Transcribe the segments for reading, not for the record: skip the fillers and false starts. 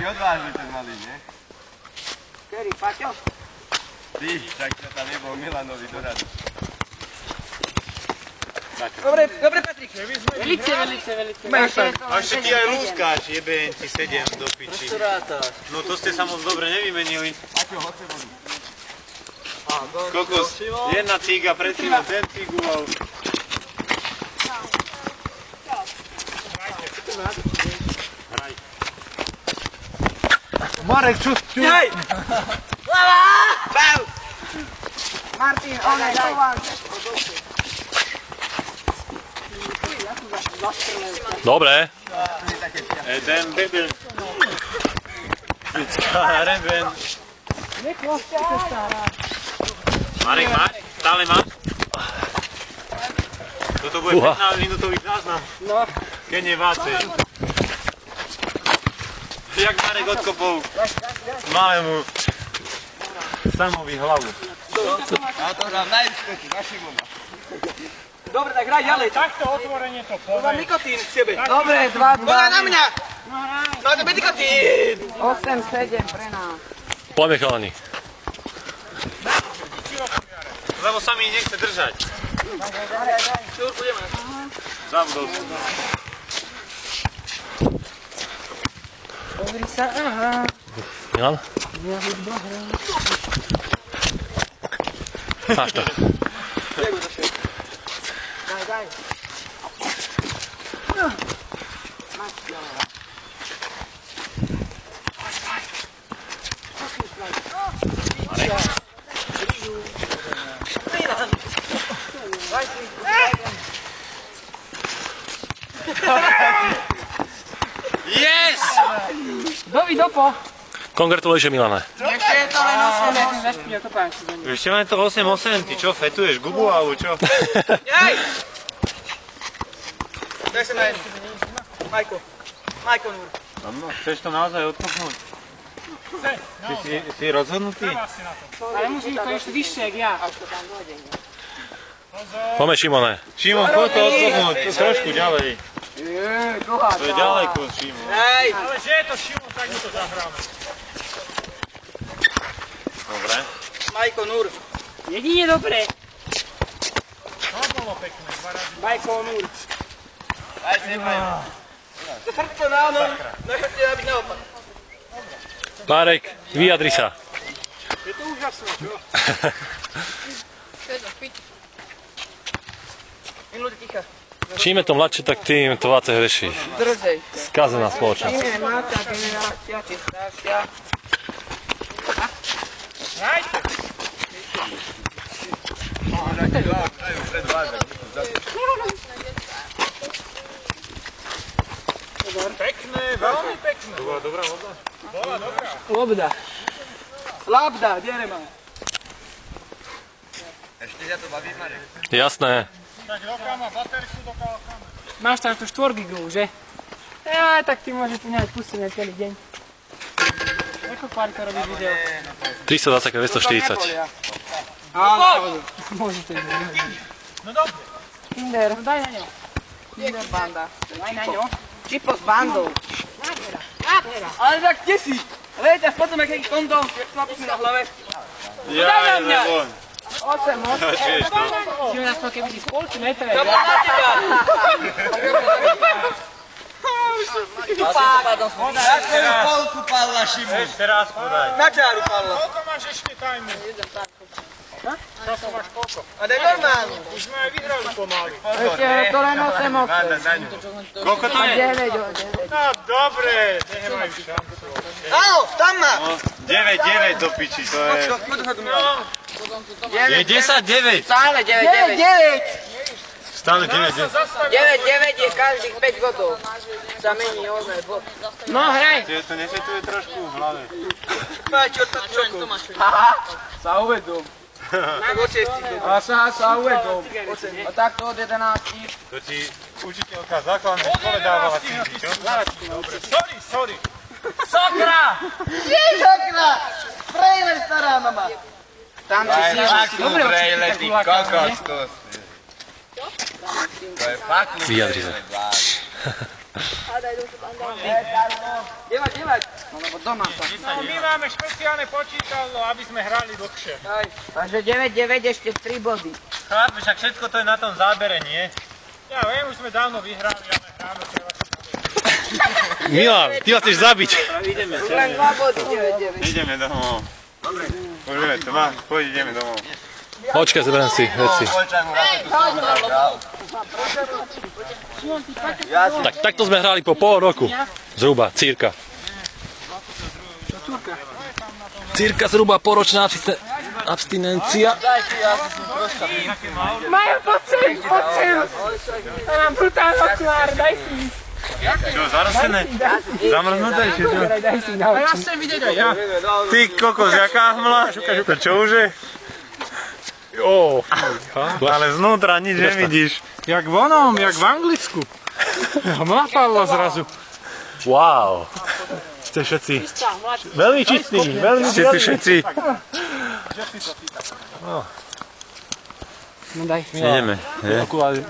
odvážny ten malý, nie? Ktorý, Paťo? Ty, tak to tam nebol Milanovi do rady. Dobre, Patrik. Velice. A ešte ty aj lúskáš, jeben ti 7 do piči. No to ste sa moc dobre nevymenili. Paťo, hoď se vodu. Kokos, jedna cíga pred tým, ten cíguval. Hraj. Marek, čo? Ďaj! Hlava! Bav! Martin, onej, daj. Dobre. Jeden beben. Reben. Marek, máš? Stále máš? Toto bude 15-minútový záznam. No. Keď nevácej. Jak Marek odkopol malému Samovi hlavu. Ja to hrám najvyššie, na Šimona. Dobre, tak hraj ďalej. Takto otvorenie to povie. Mám nikotín k sebe. Dobre, 2-2. Bola na mňa! No to bude nikotín! 8-7 pre nás. Poďme chalani. Lebo sa mi nechce držať. Čo už budeme? Zabudol som. Pozri sa, aha. Milan? Máš to. Daj. Yes! Dovi, dopo. Congratulations, Milane. Ešte je to len 8. Ešte len to 8-8, ty čo, fetuješ gubu alebo čo? Jej! Daj sa na jednu. Majko, Núr. No, chceš to naozaj odkopnúť? Si rozhodnutý? Ale musíš to ešte vyššie, jak ja. Poďme, Šimone. Šimon, poď to odkopnúť, trošku ďalej. To je ďaleko, Šimon. Hej! Ale že je to Šimon, tak mu to zahráme. Dobre. Majko, Núr. Jedine dobre. To bolo pekné, 2 razy. Majko, Núr. Aj si nepajem. To srdko na onom, na chrbte dá byť naopak. Marek, vyjadri sa. Je to úžasné, čo? Minúty ticha. Čím je to mladšie, tak tým to váce hreší. Drzej. Skazená spoločnosť. Čím je mladšia generácia, či staršia. Hrajte! Pekné, veľmi pekné. To bola dobrá voda? Bola dobrá. Lobda. Labda, kde má? Ešte ťa to baví, Marek? Jasné. Tak doká má baterku, doká má. Máš tam tú 4 gigovú, že? Ja, tak ty môžeš tu nehať pustiť na celý deň. Ako párko robíš video? 320 240. Áno. Môžeš to ísť. No dobre. Kinder, daj na ňo. Kinder banda. Daj na ňo. Čipo s bandou. Ale tak kde si? Viete, potom aký kondo, jak chlapci na hlave. Ja, nebon. 8. Vieš to. Čiže nás to keby si spolčí metre. To bol na teba. Na tvoju polku padla, Šimon. Ešte raz podaj. Na čiaru padlo. Koľko máš ešte tajmu? Času máš koľko? A daj normálne. Už sme aj vyhrali pomaly. Ešte je to len 8. Koľko to je? 9. No dobre, nemajú šancu. Áno, tam má. 9-9 do piči, to je... Je 10-9. Stále 9. Stále 9-9. 9 je každých 5 godov. Sa mení ozaj bod. No hraj. To nefetuje trošku v hlave. Má čorta čoku. Sa uvedom. Tak od 6. A sa uvedom. A takto od 11. To ti učiteľka v základnej škole dávala cíti, čo? Sorry. Sakra! Sakra! Frejler stará mama. Tam si si dobre Brejle, ty kokos, to je fakt Vyjadri sa. Devať. Alebo doma sa. No my máme špeciálne počítadlo, aby sme hrali dlhšie. Takže 9-9 ešte 3 body. Chlapi, však všetko to je na tom zábere, nie? Ja viem, už sme dávno vyhrali, ale hráme teraz. Milan, ty ma chceš zabiť. Len 2 body, 9-9. Ideme domov. Dobre. Môžeme to mať, poď ideme domov. Počkaj, zoberiem si veci. Tak takto sme hrali po pol roku. Zhruba, cirka. Cirka zhruba poročná abstinencia. Majú, poď sem! Ja mám brutálne okuláre, daj si. Čo, zarostené? Zamrznuté, či čo? Daj si na oči. Ja chcem vidieť aj ja. Ty kokos, jaká hmla? To čo už je? Ale znútra nič nevidíš. Jak v onom, jak v Anglicku. Hmla padla zrazu. Wow. Ste všetci. Veľmi čistý, veľmi Ste tu všetci. No daj. Ideme. Okuláry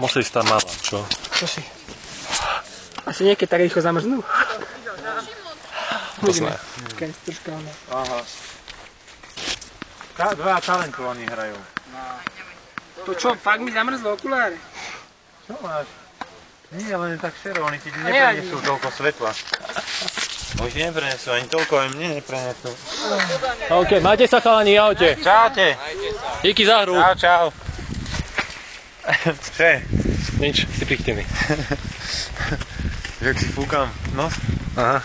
museli stať málo, čo? Čo si? Asi niekedy tak rýchlo zamrznú. Posné. Keď strčkáme. Dva talentovaní hrajú. To čo, fakt mi zamrzlo okuláre? Čo máš? Nie, len tak šero, oni ti neprenesú toľko svetla. Už neprenesú, ani toľko aj mne neprenesú. OK, majte sa chalani, ahojte. Čaute. Díky za hru. Čau, čau. Čo je? Nič, si prichtený. Jak si fúkam nos? Aha.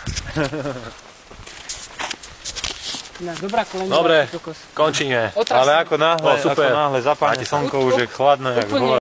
Dobrá kolena. Dobre, končíme. Ale ako náhle, super. zapadne slnko, už je chladno, jak Úplne.